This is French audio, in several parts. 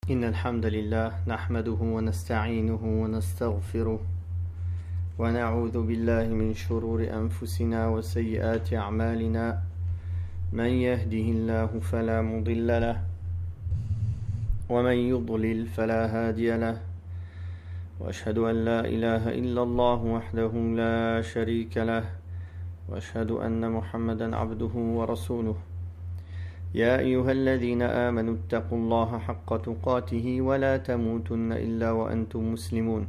إن الحمد لله نحمده ونستعينه ونستغفره ونعوذ بالله من شرور أنفسنا وسيئات أعمالنا من يهده الله فلا مضل له ومن يضلل فلا هادي له وأشهد أن لا إله إلا الله وحده لا شريك له وأشهد أن محمدا عبده ورسوله يا أيها الذين آمنوا اتقوا الله حق تقاته ولا تموتن إلا وأنتم مسلمون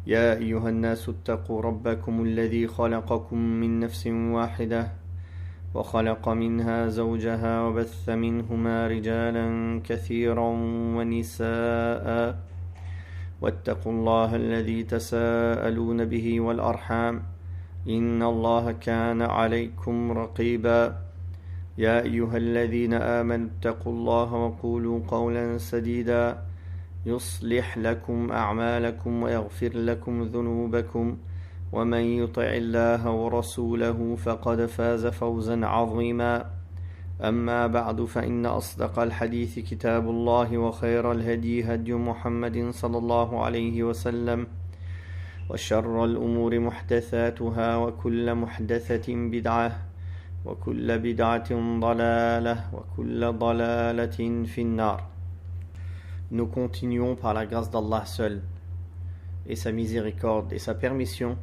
يا أيها الناس اتقوا ربكم الذي خلقكم من نفس واحدة وخلق منها زوجها وبث منهما رجالا كثيرا ونساء واتقوا الله الذي تساءلون به والأرحام إن الله كان عليكم رقيبا يا أيها الذين آمنوا اتقوا الله وقولوا قولا سديدا يصلح لكم أعمالكم ويغفر لكم ذنوبكم ومن يطع الله ورسوله فقد فاز فوزا عظيما أما بعد فإن أصدق الحديث كتاب الله وخير الهدي هدي محمد صلى الله عليه وسلم وشر الأمور محدثاتها وكل محدثة بدعة وكل بدعة ضلالة وكل ضلالة في النار. Nous continuons par la grâce d'Allah seul et sa miséricorde et sa permission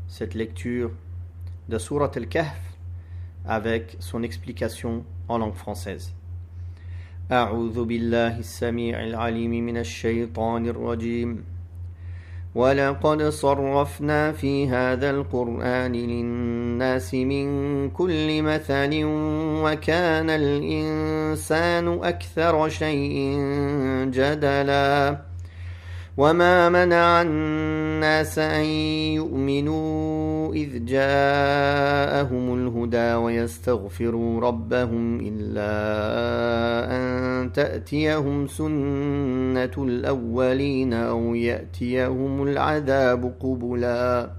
cette lecture de Surat Al-Kahf avec son explication en langue française. أعوذ بالله السميع العليم من الشيطان الرجيم ولقد صرفنا في هذا القرآن للناس من كل مثل وكان الإنسان أكثر شيء جدلا وما منع الناس أن يؤمنوا إذ جاءهم الهدى ويستغفروا ربهم إلا أن تأتيهم سنة الأولين أو يأتيهم العذاب قبلا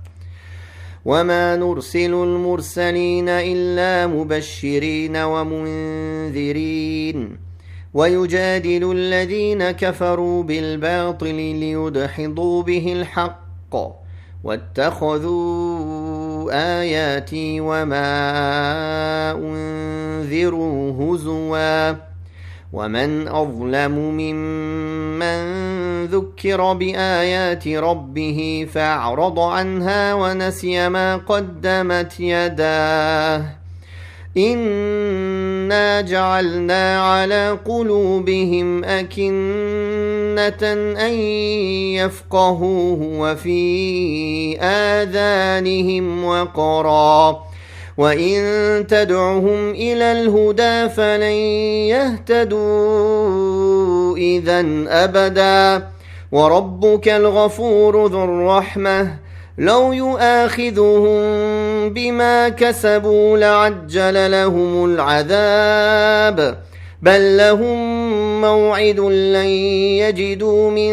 وما نرسل المرسلين إلا مبشرين ومنذرين ويجادل الذين كفروا بالباطل ليدحضوا به الحق واتخذوا آياتي وما أنذروا هزوا ومن أظلم ممن ذكر بآيات ربه فأعرض عنها ونسي ما قدمت يداه إنا جعلنا على قلوبهم أكنة أن يفقهوه وفي آذانهم وقرا وإن تدعهم إلى الهدى فلن يهتدوا إذا أبدا وربك الغفور ذو الرحمة لو يؤاخذهم بما كسبوا لعجل لهم العذاب بل لهم موعد لن يجدوا من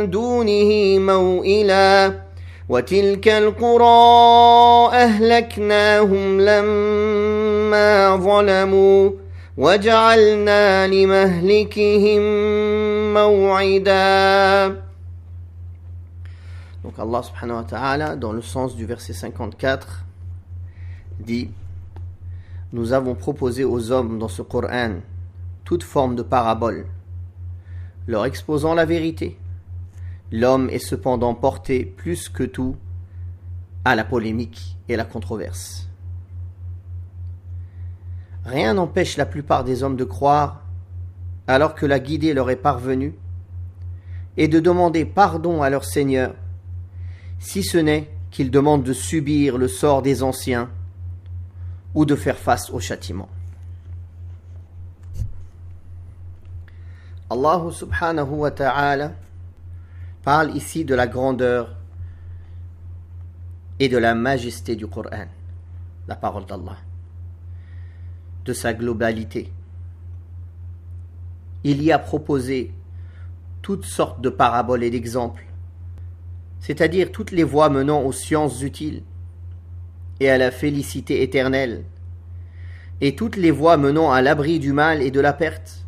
دونه موئلا وتلك القرى أهلكناهم لما ظلموا وجعلنا لمهلكهم موعدا. Donc Allah subhanahu wa ta'ala, dans le sens du verset 54, dit: nous avons proposé aux hommes dans ce Coran toute forme de parabole, leur exposant la vérité. L'homme est cependant porté plus que tout à la polémique et la controverse. Rien n'empêche la plupart des hommes de croire alors que la guidée leur est parvenue et de demander pardon à leur Seigneur, si ce n'est qu'ils demandent de subir le sort des anciens ou de faire face au châtiment. Allah subhanahu wa ta'ala parle ici de la grandeur et de la majesté du Coran, la parole d'Allah, de sa globalité. Il y a proposé toutes sortes de paraboles et d'exemples, c'est-à-dire toutes les voies menant aux sciences utiles et à la félicité éternelle, et toutes les voies menant à l'abri du mal et de la perte.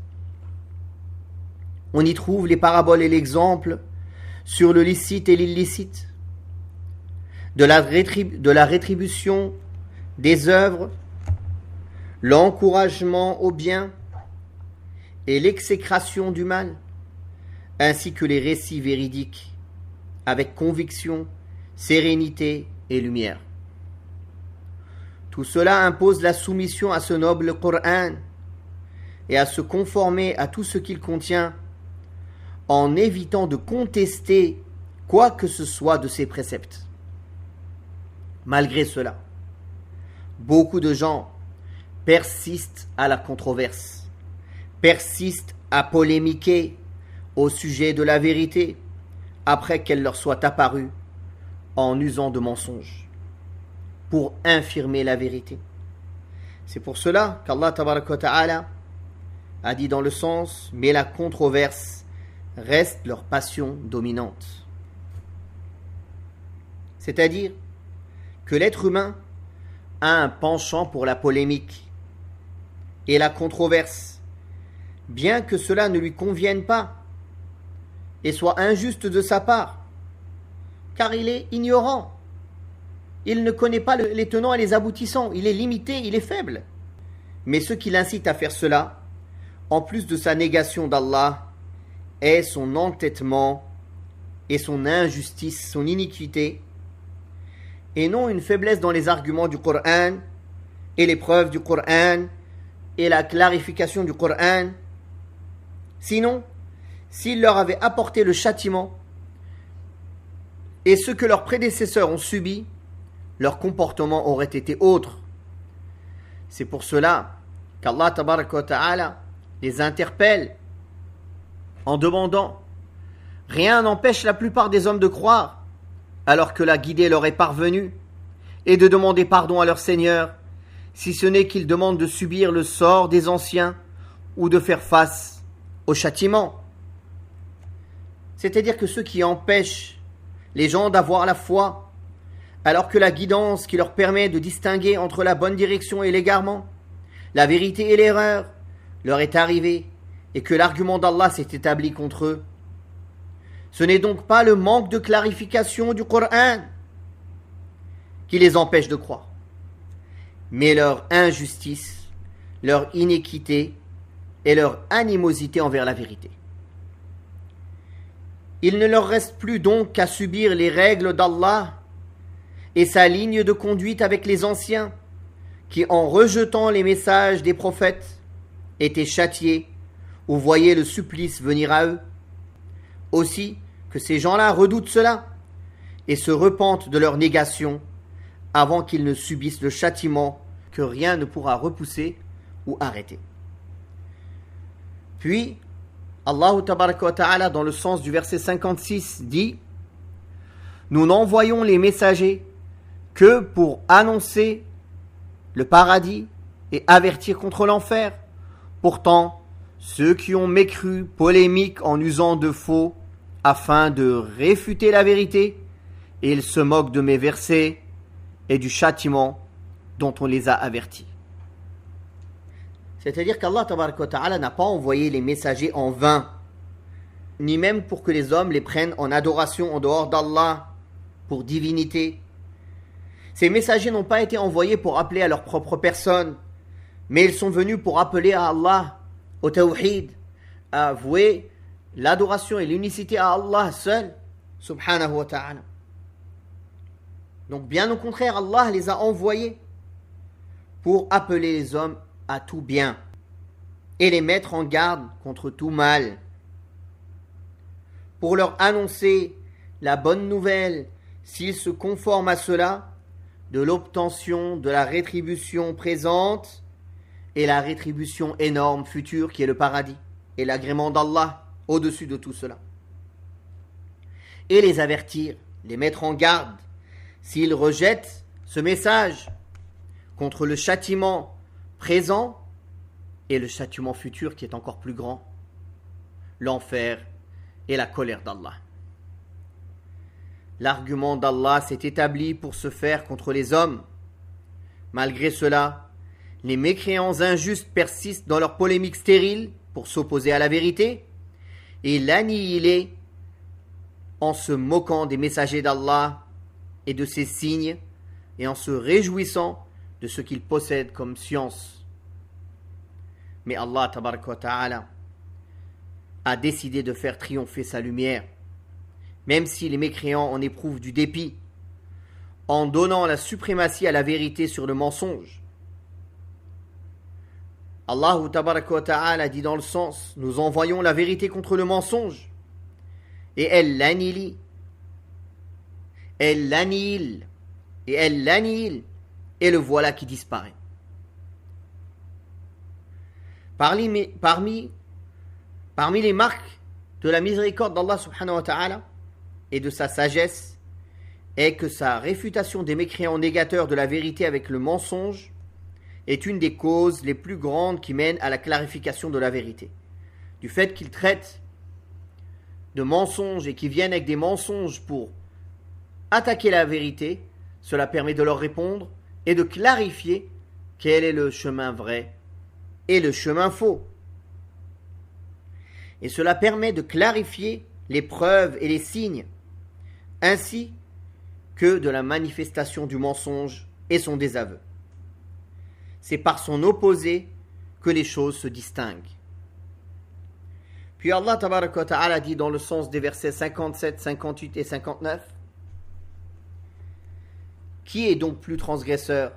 On y trouve les paraboles et l'exemple sur le licite et l'illicite, de la rétribution des œuvres, l'encouragement au bien et l'exécration du mal, ainsi que les récits véridiques avec conviction, sérénité et lumière. Tout cela impose la soumission à ce noble Coran et à se conformer à tout ce qu'il contient en évitant de contester quoi que ce soit de ses préceptes. Malgré cela, beaucoup de gens persistent à la controverse, persistent à polémiquer au sujet de la vérité après qu'elle leur soit apparue en usant de mensonges pour infirmer la vérité. C'est pour cela qu'Allah Tabaraka wa Ta'ala a dit dans le sens « Mais la controverse reste leur passion dominante ». C'est-à-dire que l'être humain a un penchant pour la polémique et la controverse, bien que cela ne lui convienne pas et soit injuste de sa part, car il est ignorant. Il ne connaît pas les tenants et les aboutissants, il est limité, il est faible. Mais ce qui l'incite à faire cela, en plus de sa négation d'Allah, est son entêtement et son injustice, son iniquité, et non une faiblesse dans les arguments du Coran et les preuves du Coran et la clarification du Coran. Sinon, s'il leur avait apporté le châtiment et ce que leurs prédécesseurs ont subi, leur comportement aurait été autre. C'est pour cela qu'Allah Tabaraka wa Ta'ala les interpelle en demandant « Rien n'empêche la plupart des hommes de croire, alors que la guidée leur est parvenue, et de demander pardon à leur Seigneur, si ce n'est qu'ils demandent de subir le sort des anciens ou de faire face au châtiment. » C'est-à-dire que ceux qui empêchent les gens d'avoir la foi, alors que la guidance qui leur permet de distinguer entre la bonne direction et l'égarement, la vérité et l'erreur, leur est arrivée et que l'argument d'Allah s'est établi contre eux. Ce n'est donc pas le manque de clarification du Coran qui les empêche de croire, mais leur injustice, leur inéquité et leur animosité envers la vérité. Il ne leur reste plus donc qu'à subir les règles d'Allah et sa ligne de conduite avec les anciens, qui, en rejetant les messages des prophètes, étaient châtiés ou voyaient le supplice venir à eux. Aussi que ces gens-là redoutent cela et se repentent de leur négation avant qu'ils ne subissent le châtiment que rien ne pourra repousser ou arrêter. Puis, Allah Tabaraka wa Ta'ala, dans le sens du verset 56, dit « Nous n'envoyons les messagers que pour annoncer le paradis et avertir contre l'enfer. Pourtant, ceux qui ont mécru polémiquent en usant de faux afin de réfuter la vérité, et ils se moquent de mes versets et du châtiment dont on les a avertis. » C'est-à-dire qu'Allah Tabaraka wa Ta'ala n'a pas envoyé les messagers en vain, ni même pour que les hommes les prennent en adoration en dehors d'Allah, pour divinité. Ces messagers n'ont pas été envoyés pour appeler à leur propre personne, mais ils sont venus pour appeler à Allah, au tawhid, à avouer l'adoration et l'unicité à Allah seul, subhanahu wa ta'ala. Donc bien au contraire, Allah les a envoyés pour appeler les hommes à tout bien et les mettre en garde contre tout mal, pour leur annoncer la bonne nouvelle, s'ils se conforment à cela, de l'obtention de la rétribution présente et la rétribution énorme future qui est le paradis et l'agrément d'Allah au-dessus de tout cela. Et les avertir, les mettre en garde s'ils rejettent ce message contre le châtiment présent et le châtiment futur qui est encore plus grand, l'enfer et la colère d'Allah. L'argument d'Allah s'est établi pour se faire contre les hommes. Malgré cela, les mécréants injustes persistent dans leur polémique stérile pour s'opposer à la vérité, et l'annihiler en se moquant des messagers d'Allah et de ses signes et en se réjouissant de ce qu'ils possèdent comme science. Mais Allah tabaraka wa ta'ala a décidé de faire triompher sa lumière, même si les mécréants en éprouvent du dépit, en donnant la suprématie à la vérité sur le mensonge. Allah tabaraka wa ta'ala dit dans le sens, nous envoyons la vérité contre le mensonge, et elle l'annihile, et le voilà qui disparaît. Parmi les marques de la miséricorde d'Allah subhanahu wa ta'ala et de sa sagesse est que sa réfutation des mécréants négateurs de la vérité avec le mensonge est une des causes les plus grandes qui mènent à la clarification de la vérité. Du fait qu'ils traitent de mensonges et qu'ils viennent avec des mensonges pour attaquer la vérité, cela permet de leur répondre et de clarifier quel est le chemin vrai et le chemin faux. Et cela permet de clarifier les preuves et les signes, ainsi que de la manifestation du mensonge et son désaveu. C'est par son opposé que les choses se distinguent. Puis Allah tabaraka wa ta'ala dit dans le sens des versets 57, 58 et 59, qui est donc plus transgresseur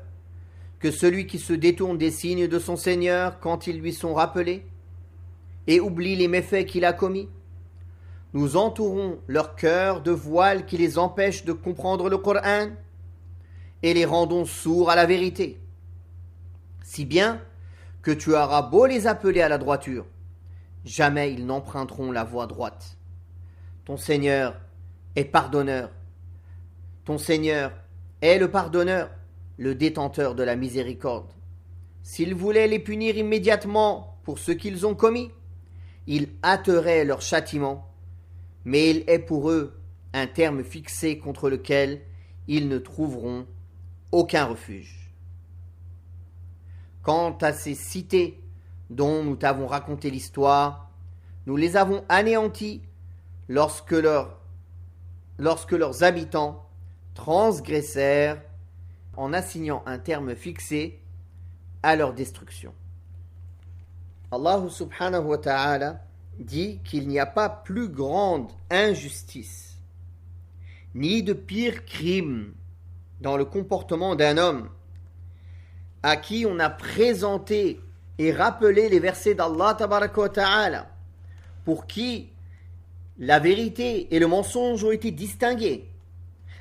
que celui qui se détourne des signes de son Seigneur quand ils lui sont rappelés et oublie les méfaits qu'il a commis? Nous entourons leur cœur de voiles qui les empêchent de comprendre le Coran et les rendons sourds à la vérité, si bien que tu auras beau les appeler à la droiture, jamais ils n'emprunteront la voie droite. Ton Seigneur est pardonneur. Ton Seigneur est le pardonneur, le détenteur de la miséricorde. S'il voulait les punir immédiatement pour ce qu'ils ont commis, il hâterait leur châtiment, mais il est pour eux un terme fixé contre lequel ils ne trouveront aucun refuge. Quant à ces cités dont nous t'avons raconté l'histoire, nous les avons anéanties lorsque leurs habitants transgressèrent en assignant un terme fixé à leur destruction. Allah subhanahu wa ta'ala dit qu'il n'y a pas plus grande injustice, ni de pire crime dans le comportement d'un homme à qui on a présenté et rappelé les versets d'Allah tabaraka wa ta'ala, pour qui la vérité et le mensonge ont été distingués,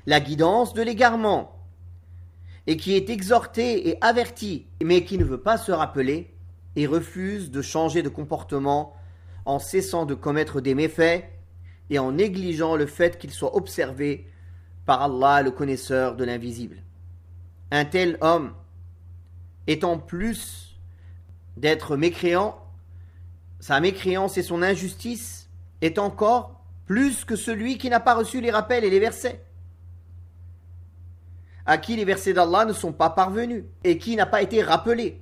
la guidance de l'égarement, et qui est exhorté et averti, mais qui ne veut pas se rappeler et refuse de changer de comportement en cessant de commettre des méfaits et en négligeant le fait qu'il soit observé par Allah, le connaisseur de l'invisible. Un tel homme, étant plus d'être mécréant, sa mécréance et son injustice est encore plus que celui qui n'a pas reçu les rappels et les versets, à qui les versets d'Allah ne sont pas parvenus et qui n'a pas été rappelé.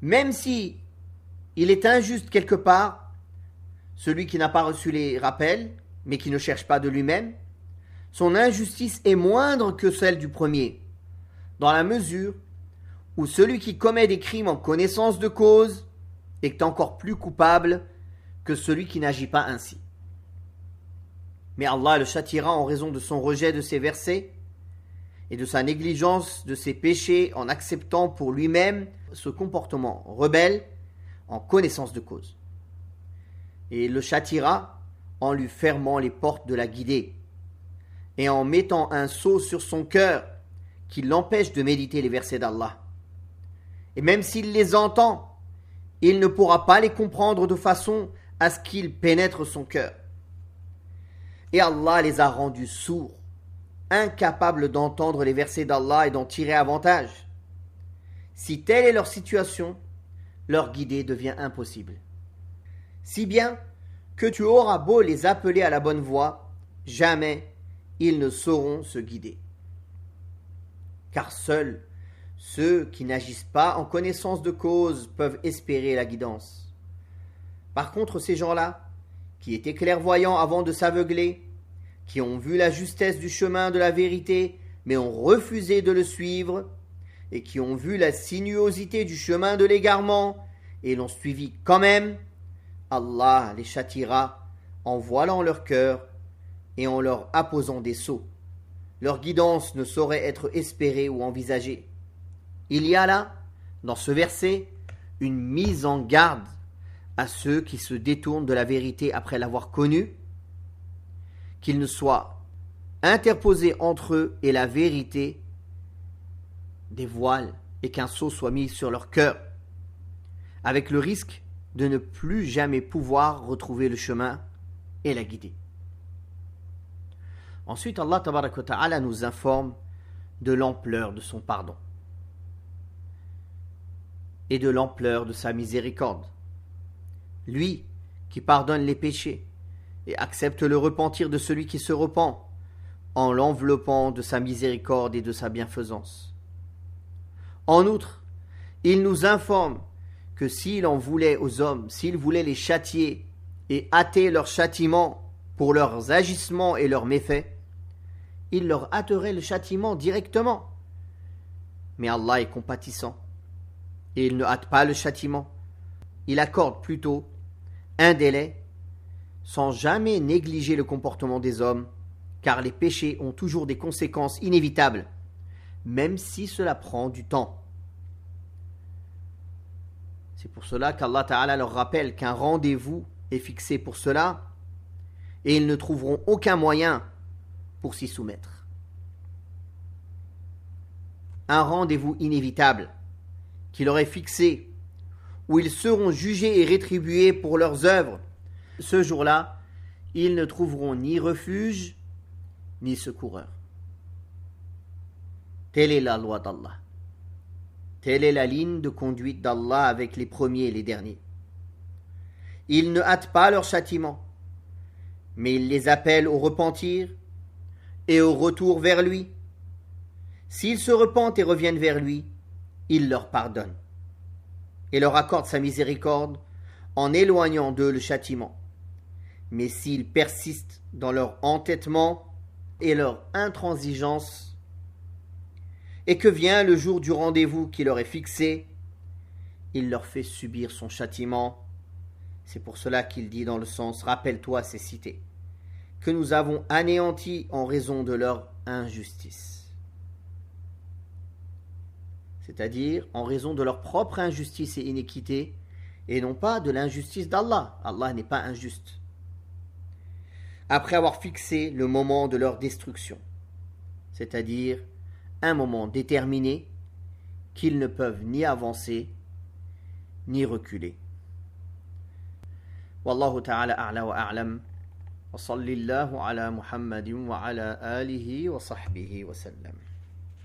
Même si il est injuste quelque part, celui qui n'a pas reçu les rappels, mais qui ne cherche pas de lui-même, son injustice est moindre que celle du premier, dans la mesure où celui qui commet des crimes en connaissance de cause est encore plus coupable que celui qui n'agit pas ainsi. Mais Allah le châtiera en raison de son rejet de ses versets et de sa négligence de ses péchés en acceptant pour lui-même ce comportement rebelle en connaissance de cause. Et il le châtiera en lui fermant les portes de la guidée et en mettant un sceau sur son cœur qui l'empêche de méditer les versets d'Allah. Et même s'il les entend, il ne pourra pas les comprendre de façon à ce qu'ils pénètrent son cœur. Et Allah les a rendus sourds, incapables d'entendre les versets d'Allah et d'en tirer avantage. Si telle est leur situation, leur guider devient impossible. Si bien que tu auras beau les appeler à la bonne voie, jamais ils ne sauront se guider. Car seuls ceux qui n'agissent pas en connaissance de cause peuvent espérer la guidance. Par contre, ces gens-là, qui étaient clairvoyants avant de s'aveugler, qui ont vu la justesse du chemin de la vérité, mais ont refusé de le suivre, et qui ont vu la sinuosité du chemin de l'égarement, et l'ont suivi quand même, Allah les châtiera en voilant leur cœur et en leur apposant des sceaux. Leur guidance ne saurait être espérée ou envisagée. Il y a là, dans ce verset, une mise en garde à ceux qui se détournent de la vérité après l'avoir connue, qu'ils ne soient interposés entre eux et la vérité des voiles et qu'un sceau soit mis sur leur cœur, avec le risque de ne plus jamais pouvoir retrouver le chemin et la guider. Ensuite, Allah Tabaraka wa Ta'ala nous informe de l'ampleur de son pardon et de l'ampleur de sa miséricorde. Lui qui pardonne les péchés et accepte le repentir de celui qui se repent en l'enveloppant de sa miséricorde et de sa bienfaisance. En outre, il nous informe que s'il en voulait aux hommes, s'il voulait les châtier et hâter leur châtiment pour leurs agissements et leurs méfaits, il leur hâterait le châtiment directement. Mais Allah est compatissant et il ne hâte pas le châtiment. Il accorde plutôt un délai sans jamais négliger le comportement des hommes, car les péchés ont toujours des conséquences inévitables, même si cela prend du temps. C'est pour cela qu'Allah Ta'ala leur rappelle qu'un rendez-vous est fixé pour cela et ils ne trouveront aucun moyen pour s'y soumettre. Un rendez-vous inévitable qui leur est fixé, où ils seront jugés et rétribués pour leurs œuvres. Ce jour-là, ils ne trouveront ni refuge, ni secoureur. Telle est la loi d'Allah. Telle est la ligne de conduite d'Allah avec les premiers et les derniers. Il ne hâte pas leur châtiment, mais il les appelle au repentir et au retour vers lui. S'ils se repentent et reviennent vers lui, il leur pardonne et leur accorde sa miséricorde en éloignant d'eux le châtiment. Mais s'ils persistent dans leur entêtement et leur intransigeance, et que vient le jour du rendez-vous qui leur est fixé, il leur fait subir son châtiment. C'est pour cela qu'il dit dans le sens « Rappelle-toi ces cités, que nous avons anéantis en raison de leur injustice. » C'est-à-dire en raison de leur propre injustice et iniquité, et non pas de l'injustice d'Allah. Allah n'est pas injuste. Après avoir fixé le moment de leur destruction, c'est-à-dire un moment déterminé qu'ils ne peuvent ni avancer ni reculer. Wallahu ta'ala a'la wa a'lam. Wa sallallahu ala Muhammadin wa ala alihi wa sahbihi wa sallam.